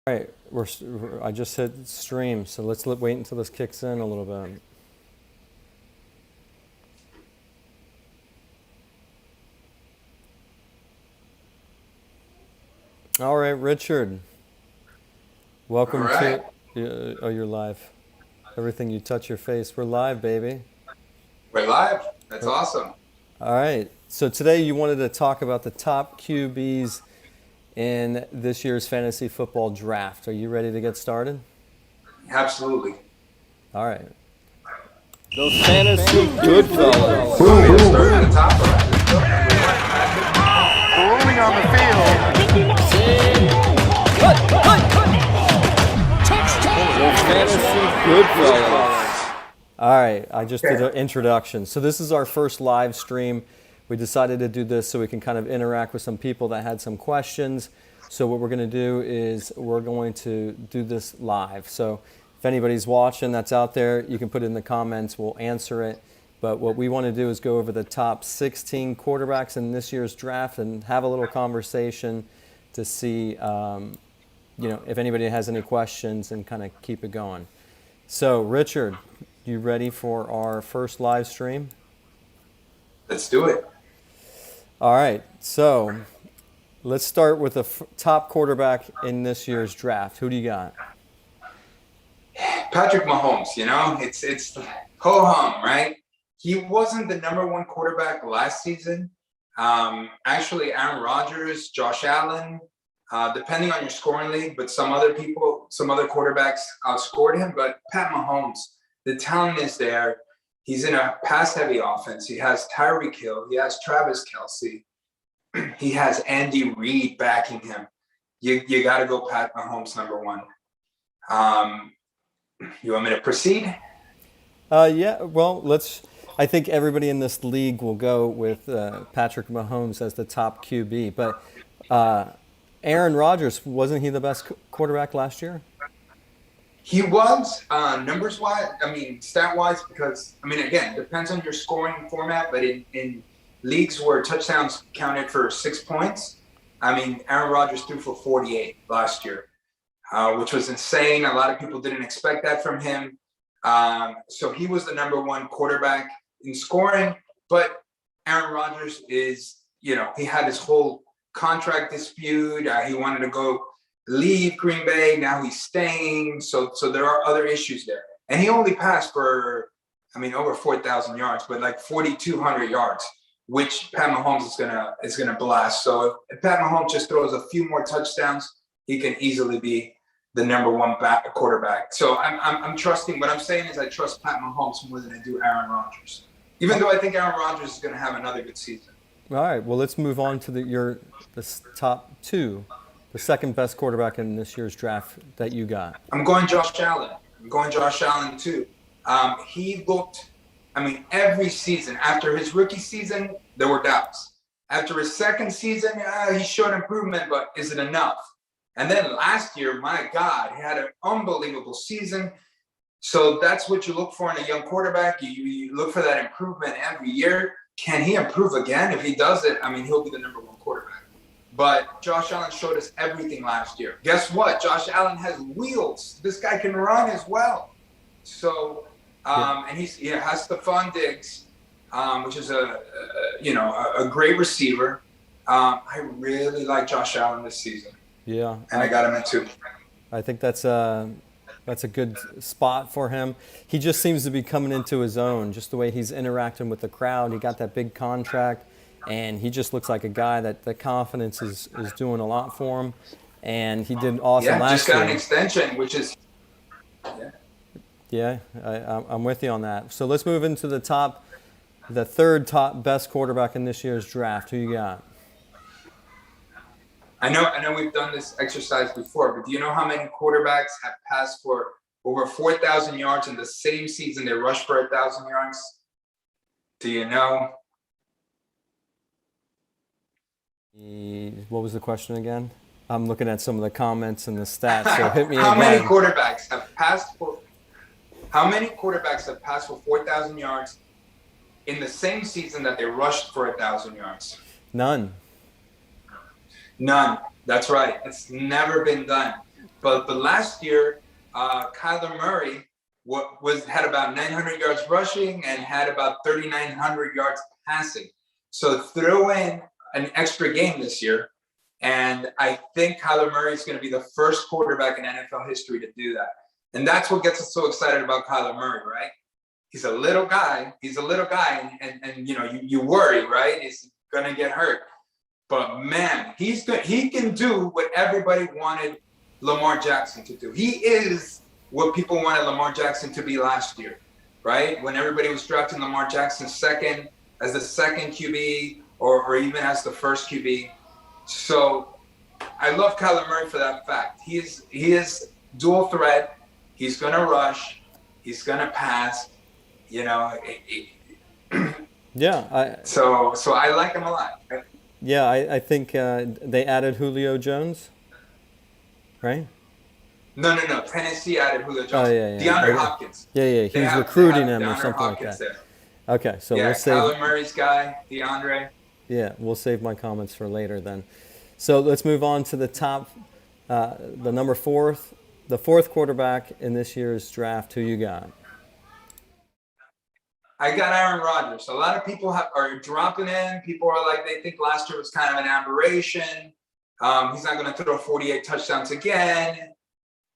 All right, I just hit stream, so let's wait until this kicks in a little bit. All right, Richard, All welcome right. to. Oh, you're live. Everything you touch your face, we're live, baby. We're live. That's Oh, awesome. all right, so today you wanted to talk about the top QBs in this year's fantasy football draft. Are you ready to get started? Absolutely. All right. The Fantasy Goodfellas. You want me to start at the top? All right, let's go. Number one, Patrick Mahomes. Rolling on the field. The Fantasy Goodfellas. All right, I just did an introduction. So this is our first live stream. We decided to do this so we can kind of interact with some people that had some questions. So what we're going to do is we're going to do this live. So if anybody's watching that's out there, you can put it in the comments. We'll answer it. But what we want to do is go over the top 16 quarterbacks in this year's draft and have a little conversation to see, if anybody has any questions and kind of keep it going. So, Richard, you ready for our first live stream? Let's do it. All right. So, let's start with the top quarterback in this year's draft. Who do you got? Patrick Mahomes, it's ho-hum, right? He wasn't the number one quarterback last season. Actually, Aaron Rodgers, Josh Allen, depending on your scoring league, but some other quarterbacks outscored him. But Pat Mahomes, the talent is there. He's in a pass-heavy offense. He has Tyreek Hill. He has Travis Kelce. He has Andy Reid backing him. You got to go Pat Mahomes number one. You want me to proceed? Yeah. Well, let's. I think everybody in this league will go with Patrick Mahomes as the top QB. But Aaron Rodgers, wasn't he the best quarterback last year? He was numbers-wise, stat-wise, because, again, depends on your scoring format, but in leagues where touchdowns counted for 6 points, Aaron Rodgers threw for 48 last year, which was insane. A lot of people didn't expect that from him. So he was the number one quarterback in scoring, but Aaron Rodgers is, he had his whole contract dispute. He wanted to leave Green Bay. Now he's staying. So there are other issues there. And he only passed for, over 4,000 yards, but like 4,200 yards, which Pat Mahomes is gonna blast. So if Pat Mahomes just throws a few more touchdowns, he can easily be the number one quarterback. So I'm trusting. What I'm saying is I trust Pat Mahomes more than I do Aaron Rodgers, even though I think Aaron Rodgers is going to have another good season. All right. Well, let's move on to the top two, the second best quarterback in this year's draft that you got. I'm going Josh Allen. I'm going Josh Allen too. He looked. Every season after his rookie season, there were doubts. After his second season, he showed improvement, but is it enough? And then last year, my God, he had an unbelievable season. So that's what you look for in a young quarterback. You look for that improvement every year. Can he improve again? If he does it, he'll be the number one quarterback. But Josh Allen showed us everything last year. Guess what? Josh Allen has wheels. This guy can run as well. So, and he has Stephon Diggs, which is a great receiver. I really like Josh Allen this season. Yeah, and I got him in two. I think that's a good spot for him. He just seems to be coming into his own, just the way he's interacting with the crowd. He got that big contract, and he just looks like a guy that the confidence is doing a lot for him. And he did awesome last year. Yeah, just got an extension, which is Yeah, I'm with you on that. So let's move into the third top best quarterback in this year's draft. Who you got? I know we've done this exercise before, but do you know how many quarterbacks have passed for over 4,000 yards in the same season they rushed for 1,000 yards? Do you know? What was the question again? I'm looking at some of the comments and the stats, so hit me How again. many quarterbacks have passed for 4,000 yards in the same season that they rushed for 1,000 yards? None. None. That's right. It's never been done. But last year, Kyler Murray had about 900 yards rushing and had about 3,900 yards passing. So throw in an extra game this year, and I think Kyler Murray is going to be the first quarterback in NFL history to do that. And that's what gets us so excited about Kyler Murray, right? He's a little guy. And you worry, right? He's going to get hurt. But man, he's good. He can do what everybody wanted Lamar Jackson to do. He is what people wanted Lamar Jackson to be last year, right? When everybody was drafting Lamar Jackson second, as the second QB, or even as the first QB. So I love Kyler Murray for that fact. He is dual threat. He's going to rush. He's going to pass. So I like him a lot. Yeah, I think they added Julio Jones, right? No. Tennessee added Julio Jones. Oh, yeah. DeAndre Hopkins. Yeah. He's recruiting him or something like that. There. Okay, so we'll save. Kyler Murray's guy, DeAndre. Yeah, we'll save my comments for later then. So let's move on to the top, the fourth quarterback in this year's draft. Who you got? I got Aaron Rodgers. A lot of people are dropping in. People are like, they think last year was kind of an aberration. He's not going to throw 48 touchdowns again,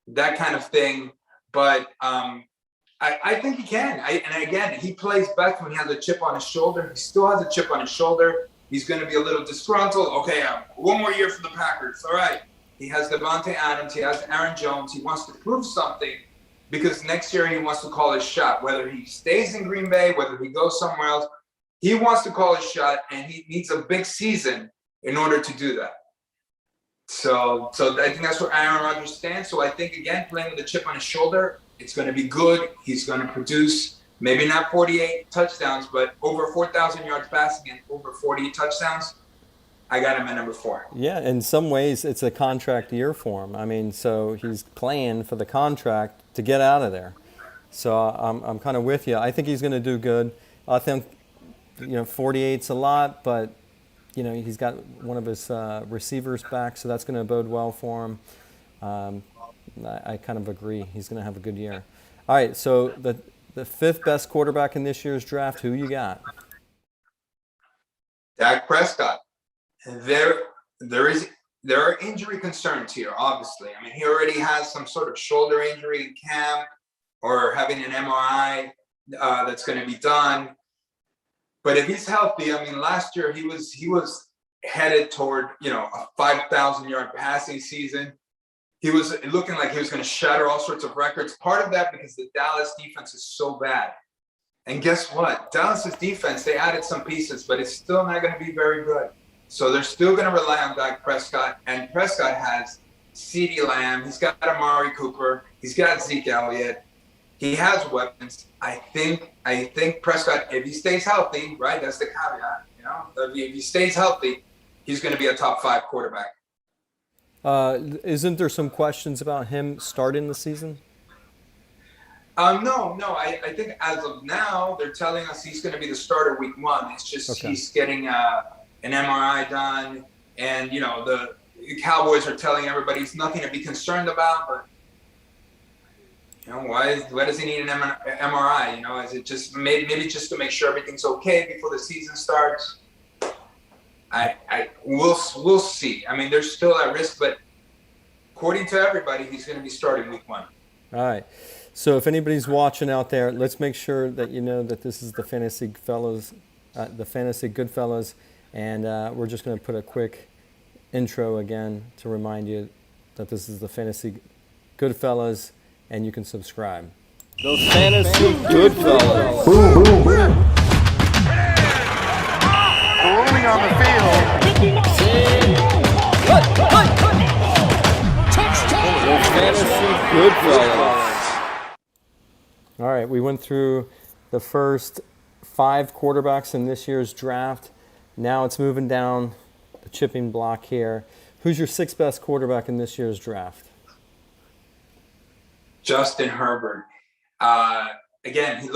that kind of thing. But I think he can. And again, he plays best when he has a chip on his shoulder. He still has a chip on his shoulder. He's going to be a little disgruntled. Okay, one more year for the Packers. All right. He has Devonte Adams. He has Aaron Jones. He wants to prove something because next year he wants to call his shot. Whether he stays in Green Bay, whether he goes somewhere else, he wants to call his shot, and he needs a big season in order to do that. So I think that's where Aaron Rodgers stands. So I think, again, playing with a chip on his shoulder, it's going to be good. He's going to produce maybe not 48 touchdowns, but over 4,000 yards passing and over 40 touchdowns. I got him at number 4. Yeah, in some ways it's a contract year for him. I mean, so he's playing for the contract to get out of there. So I'm kind of with you. I think he's going to do good. I think 48's a lot, but he's got one of his receivers back, so that's going to bode well for him. I kind of agree. He's going to have a good year. All right, so the fifth best quarterback in this year's draft, who you got? Dak Prescott. There are injury concerns here, obviously. I mean, he already has some sort of shoulder injury in camp or having an MRI that's going to be done. But if he's healthy, I mean, last year he was headed toward, a 5,000 yard passing season. He was looking like he was going to shatter all sorts of records. Part of that because the Dallas defense is so bad. And guess what? Dallas's defense, they added some pieces, but it's still not going to be very good. So they're still going to rely on Dak Prescott. And Prescott has CeeDee Lamb. He's got Amari Cooper. He's got Zeke Elliott. He has weapons. I think Prescott, if he stays healthy, right, that's the caveat, if he stays healthy, he's going to be a top 5 quarterback. Isn't there some questions about him starting the season? No. I think as of now, they're telling us he's going to be the starter week 1. It's just He's getting an MRI done, and the Cowboys are telling everybody it's nothing to be concerned about. But why does he need an MRI? Is it just maybe just to make sure everything's okay before the season starts? We'll see. I mean, they're still at risk, but according to everybody, he's going to be starting week 1. All right. So if anybody's watching out there, let's make sure that you know that this is the Fantasy Goodfellas, and we're just going to put a quick intro again to remind you that this is the Fantasy Goodfellas, and you can subscribe. The Fantasy Goodfellas. Rolling on the field. The Fantasy Goodfellas. All right, we went through the first 5 quarterbacks in this year's draft. Now it's moving down the chipping block here. Who's your 6th best quarterback in this year's draft? Justin Herbert. Again,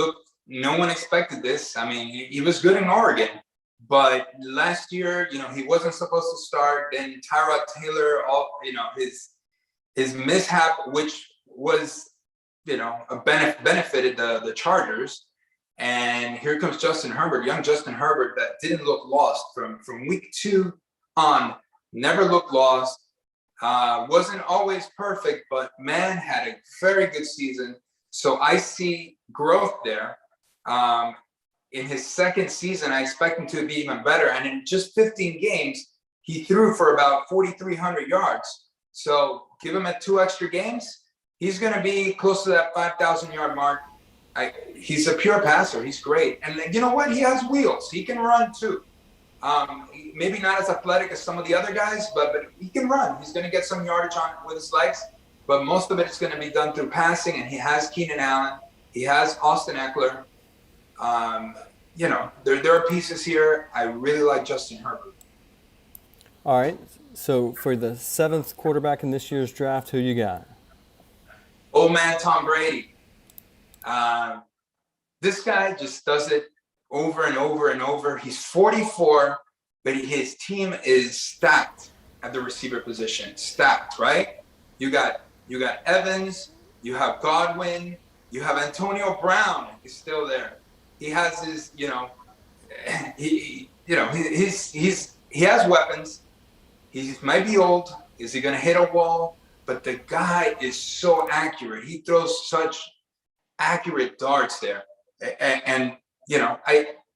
no one expected this. I mean, he was good in Oregon, but last year, he wasn't supposed to start. Then Tyrod Taylor, his mishap, which was, benefited the Chargers. And here comes Justin Herbert, young Justin Herbert, that didn't look lost from week 2 on, never looked lost. Wasn't always perfect, but man, had a very good season. So I see growth there. In his second season, I expect him to be even better. And in just 15 games, he threw for about 4,300 yards. So give him 2 extra games, he's going to be close to that 5,000-yard mark. He's a pure passer. He's great. And you know what? He has wheels. He can run too. Maybe not as athletic as some of the other guys, but he can run. He's going to get some yardage on with his legs, but most of it is going to be done through passing. And he has Keenan Allen. He has Austin Eckler. There are pieces here. I really like Justin Herbert. All right. So for the 7th quarterback in this year's draft, who you got? Old man Tom Brady. This guy just does it over and over and over. He's 44, but his team is stacked at the receiver position. Stacked, right? You got Evans, you have Godwin, you have Antonio Brown is still there. He has his, he has weapons. He might be old. Is he going to hit a wall? But the guy is so accurate. He throws such accurate darts there. And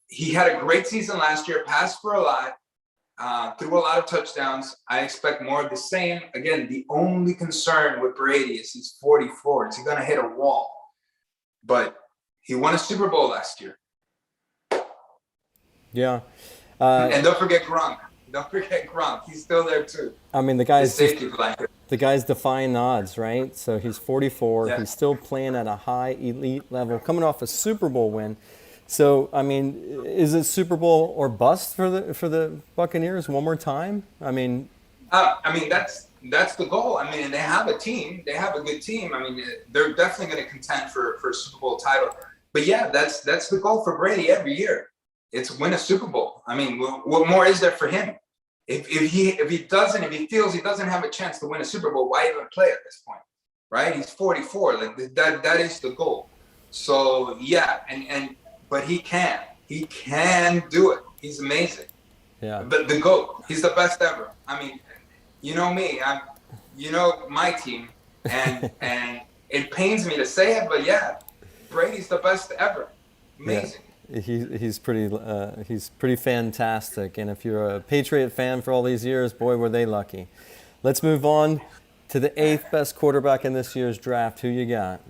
he had a great season last year, passed for a lot, threw a lot of touchdowns. I expect more of the same. Again, the only concern with Brady is he's 44. Is he going to hit a wall? But he won a Super Bowl last year. Yeah. And don't forget Gronk. He's still there too. I mean, the guy's safety blanket. The guy's defying odds, right? So he's 44. Yeah. He's still playing at a high elite level, coming off a Super Bowl win. So, I mean, is it Super Bowl or bust for the Buccaneers one more time? That's the goal. I mean, they have a team. They have a good team. I mean, they're definitely going to contend for a Super Bowl title. But yeah, that's the goal for Brady every year. It's win a Super Bowl. I mean, what more is there for him? If he feels he doesn't have a chance to win a Super Bowl, why even play at this point, right? He's 44. Like that is the goal. So yeah, but he can do it. He's amazing. Yeah. But the GOAT, he's the best ever. I mean, you know me, my team, and it pains me to say it, but yeah, Brady's the best ever. Amazing. Yeah. He's pretty fantastic, and if you're a Patriot fan for all these years, boy, were they lucky. Let's move on to the 8th best quarterback in this year's draft. Who you got?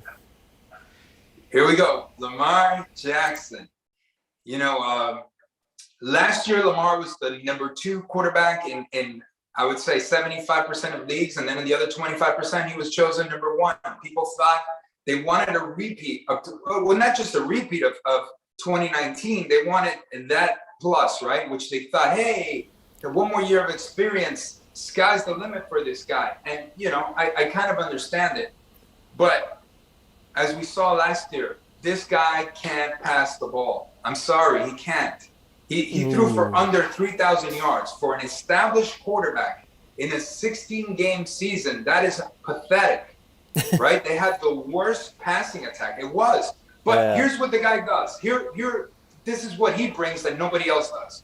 Here we go, Lamar Jackson. Last year Lamar was the number 2 quarterback in I would say 75% of leagues, and then in the other 25% he was chosen number 1. People thought they wanted a repeat not just a repeat of 2019, they wanted that plus, right? Which they thought, hey, one more year of experience, sky's the limit for this guy. And, I kind of understand it. But as we saw last year, this guy can't pass the ball. I'm sorry, he can't. He threw for under 3,000 yards for an established quarterback in a 16-game season. That is pathetic, right? They had the worst passing attack. It was. But here's what the guy does. This is what he brings that nobody else does.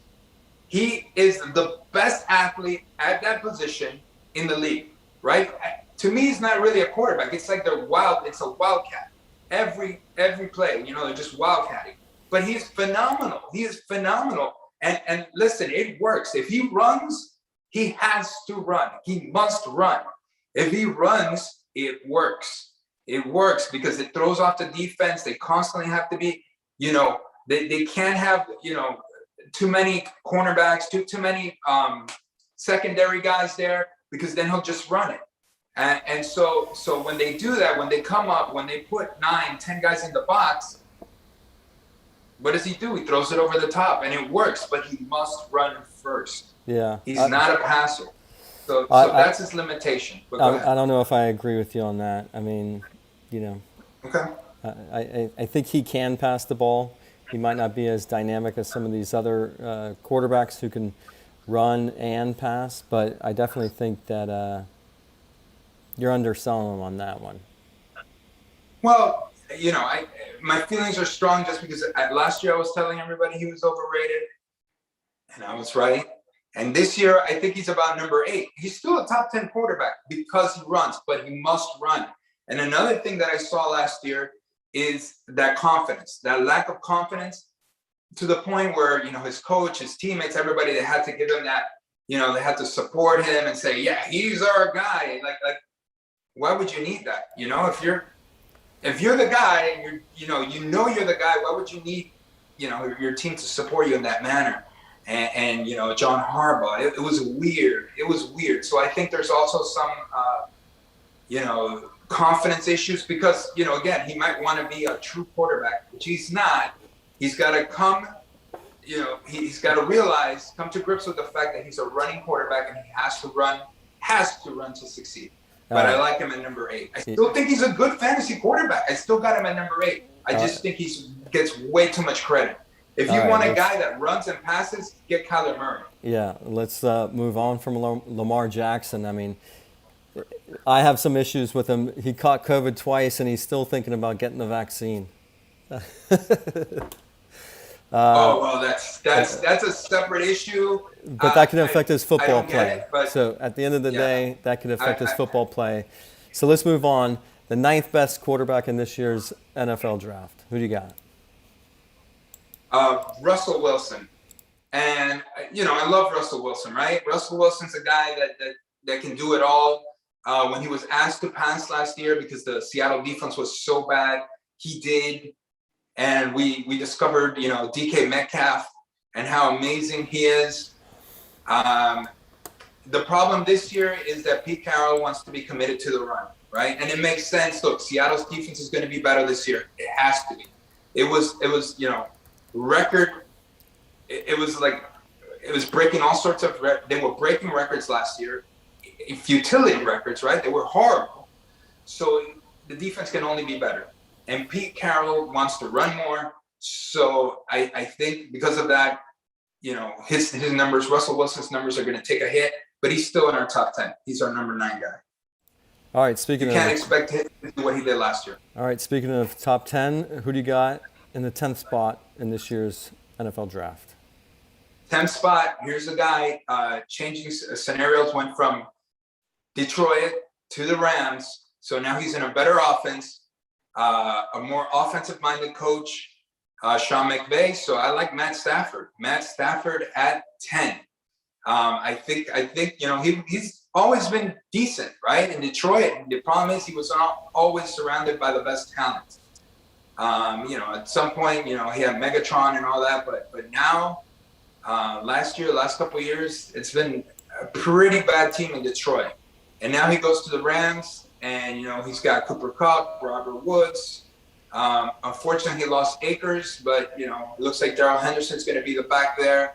He is the best athlete at that position in the league, right? To me, he's not really a quarterback. It's like it's a wildcat. Every play, they're just wildcatting. But he's phenomenal. He is phenomenal. And listen, it works. If he runs, he has to run. He must run. If he runs, it works. It works because it throws off the defense. They constantly have to be, they can't have, too many cornerbacks, too many secondary guys there, because then he'll just run it. And so when they do that, when they come up, when they put 9, 10 guys in the box, what does he do? He throws it over the top, and it works, but he must run first. Yeah. He's not a passer. So that's his limitation. But I don't know if I agree with you on that. I mean, Okay. I think he can pass the ball. He might not be as dynamic as some of these other quarterbacks who can run and pass, but I definitely think that You're underselling him on that one. Well, my feelings are strong just because last year I was telling everybody he was overrated, and I was right. And this year, I think he's about number 8. He's still a top 10 quarterback because he runs, but he must run. And another thing that I saw last year is that confidence, that lack of confidence, to the point where, his coach, his teammates, everybody, they had to give him that, they had to support him and say, yeah, he's our guy. Like, why would you need that? If you're the guy and you're the guy, why would you need, your team to support you in that manner? And John Harbaugh, it was weird. It was weird. So I think there's also some, confidence issues because, again, he might want to be a true quarterback, which he's not. He's got to come, he's got to come to grips with the fact that he's a running quarterback and he has to run to succeed. But I like him at number 8. I still think he's a good fantasy quarterback. I still got him at number 8. I just think he gets way too much credit. If you want a guy that runs and passes, get Kyler Murray. Yeah, let's move on from Lamar Jackson. I mean, I have some issues with him. He caught COVID twice, and he's still thinking about getting the vaccine. That's a separate issue. But that can affect his football play. But so at the end of the day, that could affect his football play. So let's move on. The 9th best quarterback in this year's NFL draft. Who do you got? Russell Wilson. And, I love Russell Wilson, right? Russell Wilson's a guy that can do it all. When he was asked to pass last year because the Seattle defense was so bad, he did. And we discovered, DK Metcalf and how amazing he is. The problem this year is that Pete Carroll wants to be committed to the run, right? And it makes sense. Look, Seattle's defense is going to be better this year. It has to be. It was record. It was breaking all sorts of. They were breaking records last year, futility records, right? They were horrible. So the defense can only be better. And Pete Carroll wants to run more. So I think because of that, his numbers, Russell Wilson's numbers are going to take a hit, but he's still in our top 10. He's our number 9 guy. All right, you can't expect him to do what he did last year. All right, speaking of top 10, who do you got in the 10th spot in this year's NFL draft? 10th spot, here's a guy changing scenarios, went from Detroit to the Rams. So now he's in a better offense, a more offensive-minded coach, Sean McVay. So I like Matt Stafford. Matt Stafford at 10. I think he's always been decent, right? In Detroit, the problem is he was not always surrounded by the best talent. At some point, he had Megatron and all that, but now, last couple of years, it's been a pretty bad team in Detroit. And now he goes to the Rams, and, he's got Cooper Kupp, Robert Woods. Unfortunately, he lost Akers, but, it looks like Darrell Henderson's going to be the back there.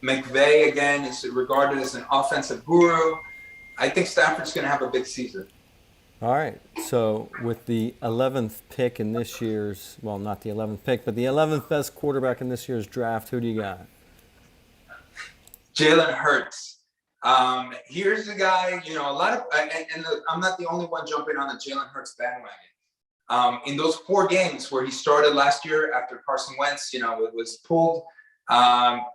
McVay, again, is regarded as an offensive guru. I think Stafford's going to have a big season. All right. So with the 11th pick in this year's, well, not the 11th pick, but the 11th best quarterback in this year's draft, who do you got? Jalen Hurts. Here's the guy, I'm not the only one jumping on the Jalen Hurts bandwagon. In those 4 games where he started last year after Carson Wentz, was pulled,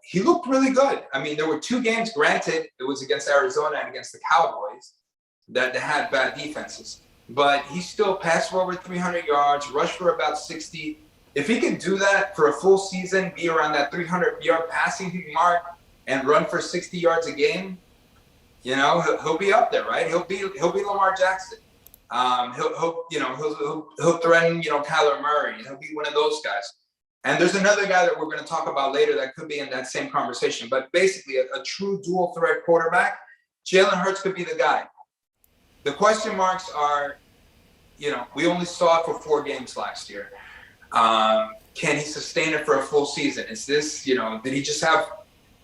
he looked really good. I mean, there were 2 games, granted, it was against Arizona and against the Cowboys, that had bad defenses. But he still passed for over 300 yards, rushed for about 60. If he can do that for a full season, be around that 300-yard passing mark, and run for 60 yards a game, he'll be up there, right? He'll be Lamar Jackson. He'll threaten, Kyler Murray. He'll be one of those guys. And there's another guy that we're going to talk about later that could be in that same conversation. But basically, a true dual threat quarterback, Jalen Hurts could be the guy. The question marks are, we only saw it for 4 games last year. Can he sustain it for a full season? Is this, did he just have,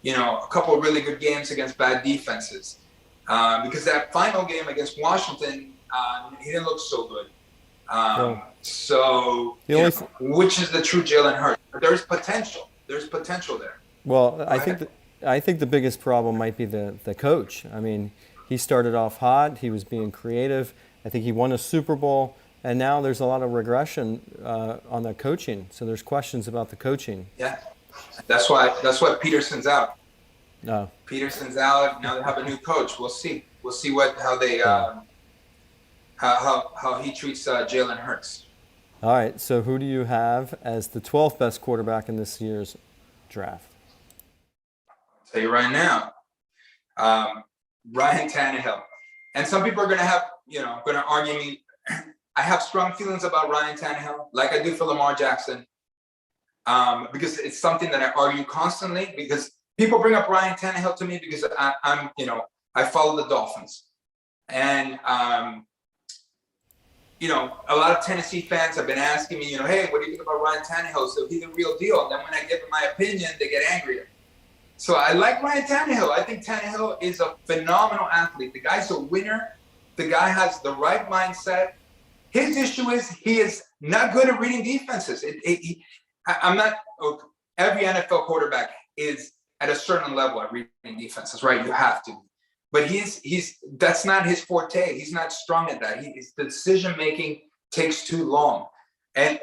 a couple of really good games against bad defenses? Because that final game against Washington, he didn't look so good. So, which is the true Jalen Hurts? There's potential. There's potential there. Well, I think the biggest problem might be the coach. I mean, He started off hot. He was being creative. I think he won a Super Bowl. And now there's a lot of regression on the coaching. So there's questions about the coaching. Yeah, that's why Peterson's out. No. Peterson's out. Now they have a new coach. We'll see. We'll see how he treats Jalen Hurts. All right. So who do you have as the 12th best quarterback in this year's draft? I'll tell you right now, Ryan Tannehill. And some people are going to argue me. I have strong feelings about Ryan Tannehill, like I do for Lamar Jackson, because it's something that I argue constantly. Because people bring up Ryan Tannehill to me because I follow the Dolphins, and a lot of Tennessee fans have been asking me, hey, what do you think about Ryan Tannehill? So he's the real deal. And then when I give them my opinion, they get angrier. So I like Ryan Tannehill. I think Tannehill is a phenomenal athlete. The guy's a winner. The guy has the right mindset. His issue is he is not good at reading defenses. Every NFL quarterback is at a certain level at reading defenses, right? You have to. But that's not his forte. He's not strong at that. The decision making takes too long. And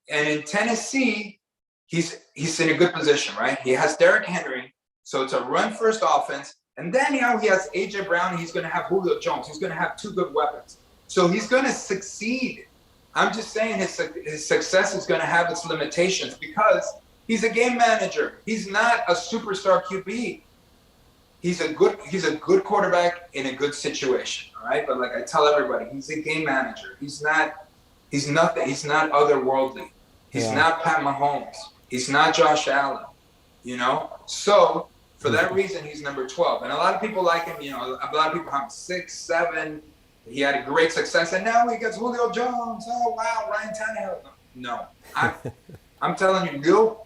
in Tennessee, he's in a good position, right? He has Derrick Henry, so it's a run first offense. And then he has AJ Brown. He's going to have Julio Jones. He's going to have two good weapons. So he's going to succeed. I'm just saying his success is going to have its limitations because he's a game manager. He's not a superstar QB. He's a good quarterback in a good situation, all right? But like I tell everybody, he's a game manager. He's not otherworldly. He's not Pat Mahomes. He's not Josh Allen, So for that reason, he's number 12. And a lot of people like him, a lot of people have 6, 7. He had a great success, and now he gets Julio Jones. Oh, wow, Ryan Tannehill. No, I'm telling you,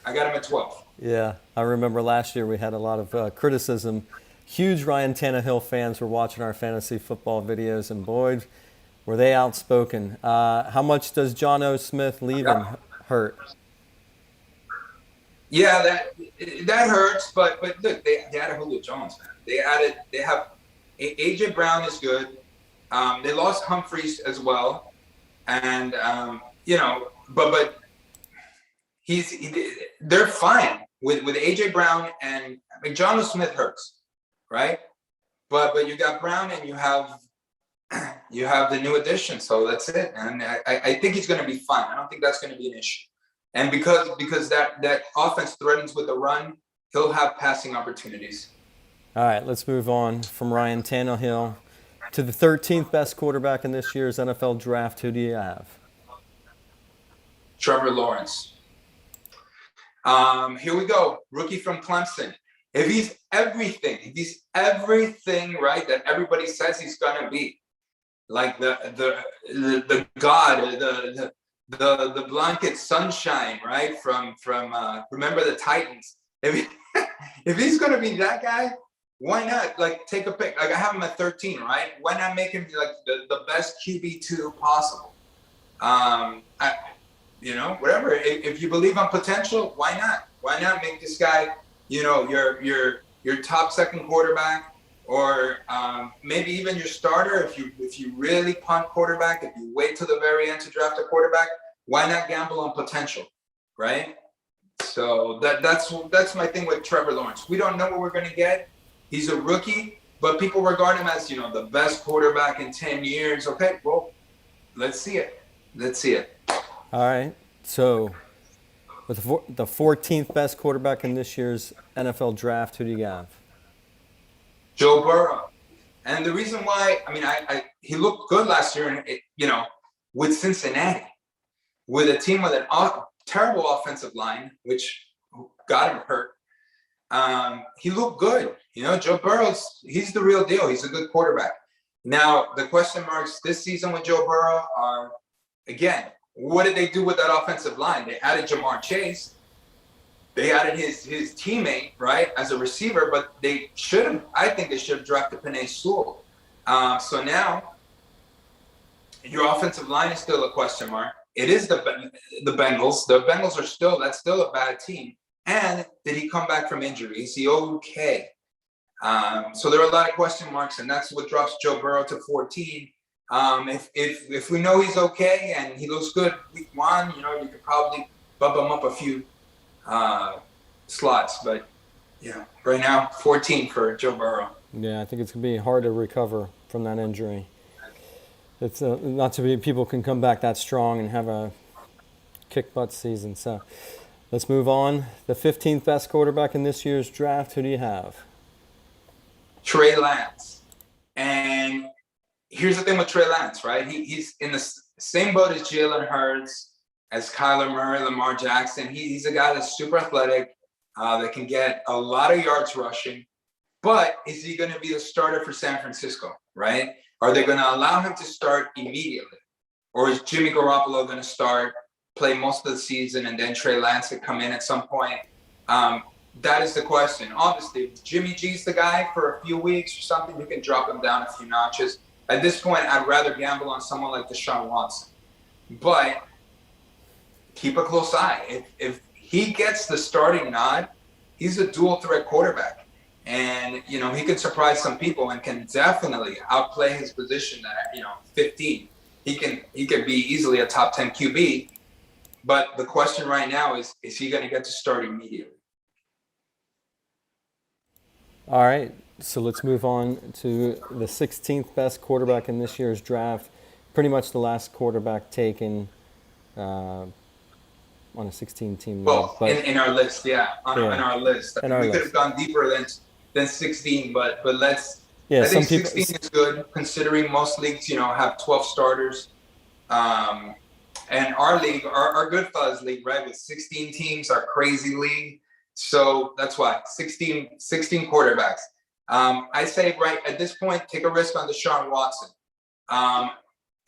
I got him at 12. Yeah, I remember last year we had a lot of criticism. Huge Ryan Tannehill fans were watching our fantasy football videos, and boy, were they outspoken. How much does John O. Smith leaving hurt? Yeah, that hurts, but look, they added Julio Jones, man. They have AJ Brown is good. They lost Humphreys as well, and but they're fine with AJ Brown and John O. Smith hurts, right? But you got Brown and you have the new addition, so that's it. And I think he's going to be fine. I don't think that's going to be an issue. And because that offense threatens with the run, he'll have passing opportunities. All right, let's move on from Ryan Tannehill to the 13th best quarterback in this year's NFL draft. Who do you have? Trevor Lawrence. Here we go. Rookie from Clemson. If he's everything right that everybody says he's gonna be, like the god, the blanket sunshine, right? From Remember the Titans. If he's gonna be that guy, why not take a pick? Like I have him at 13, right? Why not make him like the best QB2 possible? Whatever. If you believe on potential, why not? Why not make this guy, your top second quarterback, or maybe even your starter? If you really punt quarterback, if you wait till the very end to draft a quarterback, why not gamble on potential, right? So that's my thing with Trevor Lawrence. We don't know what we're going to get. He's a rookie, but people regard him as the best quarterback in 10 years. Okay, well, let's see it. All right. So, with the 14th best quarterback in this year's NFL draft, who do you have? Joe Burrow. And the reason why, he looked good last year, with Cincinnati, with a team with a terrible offensive line, which got him hurt. He looked good. Joe Burrow, he's the real deal. He's a good quarterback. Now, the question marks this season with Joe Burrow are, again, what did they do with that offensive line? They added Jamar Chase. They added his teammate, right, as a receiver, but I think they should have drafted Penei Sewell. So now your offensive line is still a question mark. It is the Bengals. The Bengals that's still a bad team. And did he come back from injury? Is he okay? So there are a lot of question marks, and that's what drops Joe Burrow to 14. If we know he's okay and he looks good week 1, you could probably bump him up a few slots. But right now 14 for Joe Burrow. Yeah, I think it's going to be hard to recover from that injury. It's not to be people can come back that strong and have a kick butt season. So let's move on. The 15th best quarterback in this year's draft. Who do you have? Trey Lance. And here's the thing with Trey Lance, right? He's in the same boat as Jalen Hurts, as Kyler Murray, Lamar Jackson. He's a guy that's super athletic, that can get a lot of yards rushing. But is he going to be the starter for San Francisco, right? Are they going to allow him to start immediately? Or is Jimmy Garoppolo going to start, play most of the season, and then Trey Lance could come in at some point? That is the question. Obviously, if Jimmy G's the guy for a few weeks or something, you can drop him down a few notches. At this point, I'd rather gamble on someone like Deshaun Watson. But keep a close eye. If he gets the starting nod, he's a dual threat quarterback. And, he can surprise some people and can definitely outplay his position at, 15. He can be easily a top 10 QB. But the question right now is he going to get to start immediately? All right, so let's move on to the 16th best quarterback in this year's draft. Pretty much the last quarterback taken on a 16-team league. Well, in our list, on our list. We could have gone deeper than 16, but let's. Yeah, I think 16 is good, considering most leagues, have 12 starters. And our league, our Goodfellas league, right, with 16 teams, our crazy league. So that's why 16 quarterbacks. I say right at this point, take a risk on Deshaun Watson.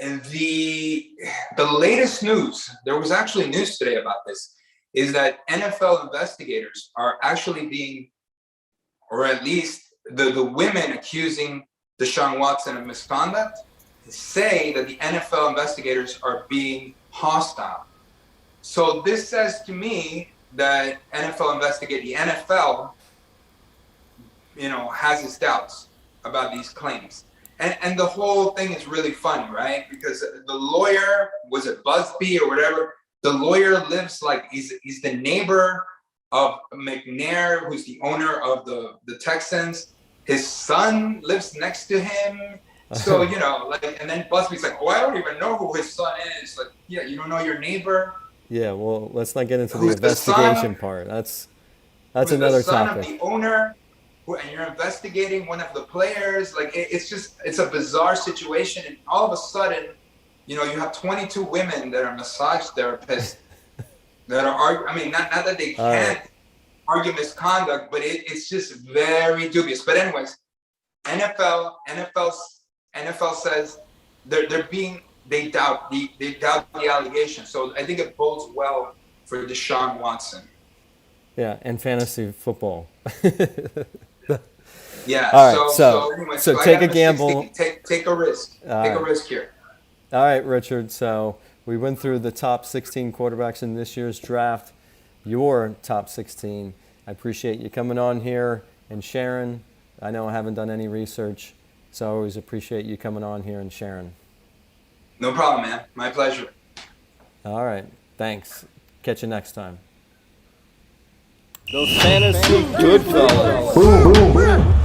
And the latest news, there was actually news today about this, is that NFL investigators are actually being, or at least the women accusing Deshaun Watson of misconduct, say that the NFL investigators are being hostile. So this says to me that the NFL, has its doubts about these claims. And the whole thing is really funny, right? Because the lawyer, was it Busby or whatever? The lawyer lives he's the neighbor of McNair, who's the owner of the Texans. His son lives next to him. So, and then Busby's like, I don't even know who his son is. Like, you don't know your neighbor? Yeah, well, let's not get into the investigation part. That's another topic. The son of the owner, and you're investigating one of the players. Like, it's a bizarre situation. And all of a sudden, you have 22 women that are massage therapists that are, not that they can't argue misconduct, but it's just very dubious. But anyways, NFL says they doubt the allegation. So I think it bodes well for Deshaun Watson. Yeah, and fantasy football. Yeah. All right. Anyway, so take a gamble. Take a risk. Take a risk here. All right, Richard. So we went through the top 16 quarterbacks in this year's draft. Your top 16. I appreciate you coming on here and sharing. I know I haven't done any research, so I always appreciate you coming on here and sharing. No problem, man. My pleasure. All right. Thanks. Catch you next time. Those fantasy Goodfellas. Boom, boom, boom.